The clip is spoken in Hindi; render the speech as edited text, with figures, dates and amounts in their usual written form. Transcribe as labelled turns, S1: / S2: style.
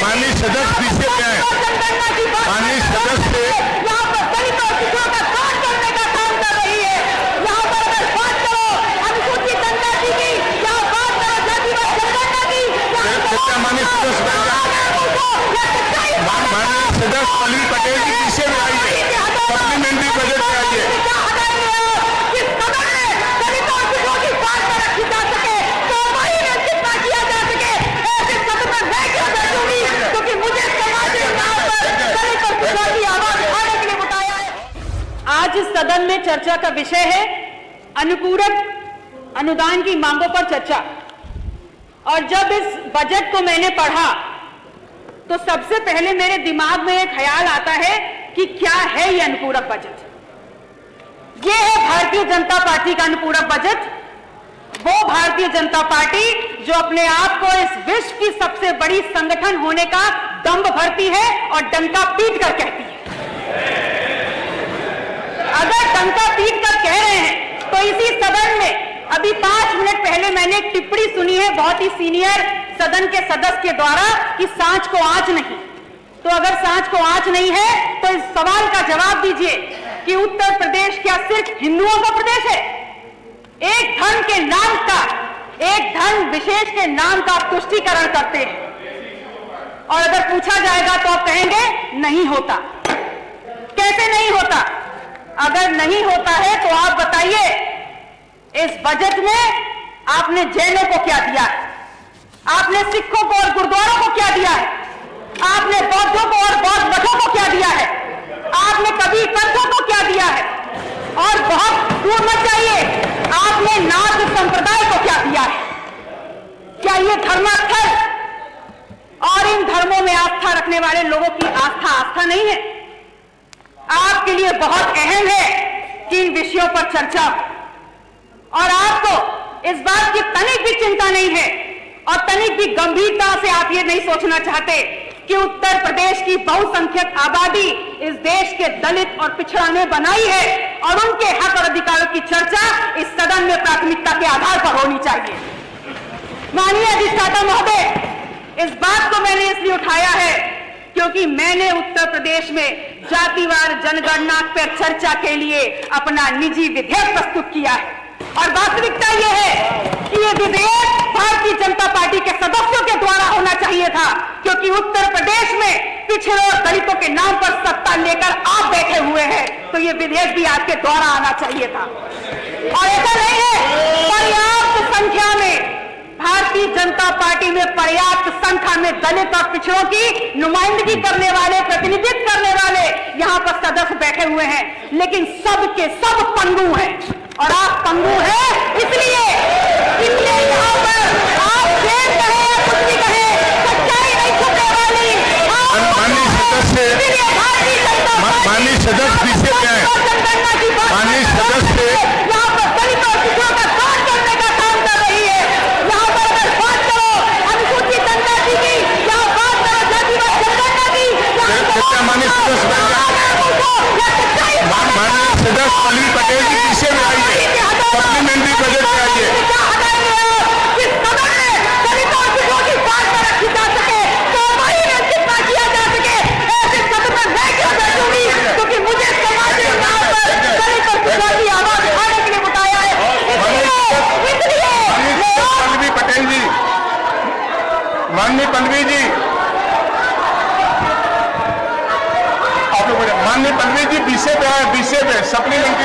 S1: माननीय सदस्य पीछे पे हैं। माननीय सदस्य
S2: यहाँ पर दलितों और पिछड़ों का काट करने का काम कर रही है। यहाँ पर अगर बात करो अनुसूचित जनजाति की, यहाँ बात करो जातिवाद जनगणना की,
S1: माननीय सदस्य माननीय सदस्य पल्लवी पटेल जी पीछे में आइए, सप्लीमेंट्री बजट में आइए।
S2: आज इस सदन में चर्चा का विषय है अनुपूरक अनुदान की मांगों पर चर्चा। और जब इस बजट को मैंने पढ़ा तो सबसे पहले मेरे दिमाग में एक ख्याल आता है कि क्या है ये अनुपूरक बजट। ये है भारतीय जनता पार्टी का अनुपूरक बजट। वो भारतीय जनता पार्टी जो अपने आप को इस विश्व की सबसे बड़ी संगठन होने का दंभ भरती है और डंका पीट कर कहती है। अगर डंका पीट कर कह रहे हैं तो इसी सदन में अभी 5 मिनट पहले मैंने एक टिप्पणी सुनी है बहुत ही सीनियर सदन के सदस्य के द्वारा कि सांच को आंच नहीं। तो अगर सांच को आंच नहीं है तो इस सवाल का जवाब दीजिए कि उत्तर प्रदेश क्या सिर्फ हिंदुओं का प्रदेश है? एक धर्म के नाम का, एक धर्म विशेष के नाम का आप तुष्टीकरण करते हैं और अगर पूछा जाएगा तो आप कहेंगे नहीं होता। कैसे नहीं होता? अगर नहीं होता है तो आप बताइए इस बजट में आपने जैनों को क्या दिया है? आपने सिखों को और गुरुद्वारों को क्या दिया है? आपने बौद्धों को और बौद्ध मठों को क्या दिया है? आपने कबीर पंथों को क्या दिया है? और बहुत दूर मत जाइए, आपने नाथ संप्रदाय को क्या दिया है? क्या ये धर्मास्थल और इन धर्मों में आस्था रखने वाले लोगों की आस्था नहीं है? आपके लिए बहुत अहम है कि इन विषयों पर चर्चा हो और आपको इस बात की तनिक भी चिंता नहीं है और तनिक भी गंभीरता से आप ये नहीं सोचना चाहते कि उत्तर प्रदेश की बहुसंख्यक आबादी इस देश के दलित और पिछड़ा ने बनाई है और उनके हक और अधिकारों की चर्चा इस सदन में प्राथमिकता के आधार पर होनी चाहिए। माननीय अधिष्ठाता महोदय, इस बात को मैंने इसलिए उठाया है क्योंकि मैंने उत्तर प्रदेश में जातिवार जनगणना पर चर्चा के लिए अपना निजी विधेयक प्रस्तुत किया है और वास्तविकता यह है कि यह विधेयक भारतीय जनता पार्टी के सदस्यों के द्वारा होना चाहिए था क्योंकि उत्तर प्रदेश में पिछड़ों और दलितों के नाम पर सत्ता लेकर आप बैठे हुए हैं तो यह विधेयक भी आपके द्वारा आना चाहिए था। और ऐसा नहीं है, पर्याप्त संख्या में भारतीय जनता पार्टी में पर्याप्त संख्या में दलित और पिछड़ों की नुमाइंदगी करने वाले, प्रतिनिधित्व करने वाले यहाँ पर सदस्य बैठे हुए हैं, लेकिन सब के सब पंगु हैं और आप पंगु हैं इसलिए यहाँ पर आप जेल कहे कुछ भी कहे, सच्चाई नहीं छुपने वाली।
S1: माननीय सदस्य पीछे पे हैं। माननीय सदस्य
S2: यहाँ पर दलितों और पिछड़ों का काट करने का काम कर रही है। यहाँ पर अगर बात करो अनुसूचित जनजाति की, यहाँ बात करो जातिवाद जनगणना की,
S1: माननीय सदस्य पल्लवी पटेल जी पीछे में आइए, सप्लीमेंट्री बजट में आइए। क्योंकि मुझे समाज में आवाज उठाने के लिए बताया है। पल्लवी पटेल जी, माननीय पल्लवी जी, आप लोग माननीय पल्लवी जी पीछे पे आए, पीछे पे सप्लीमेंट्री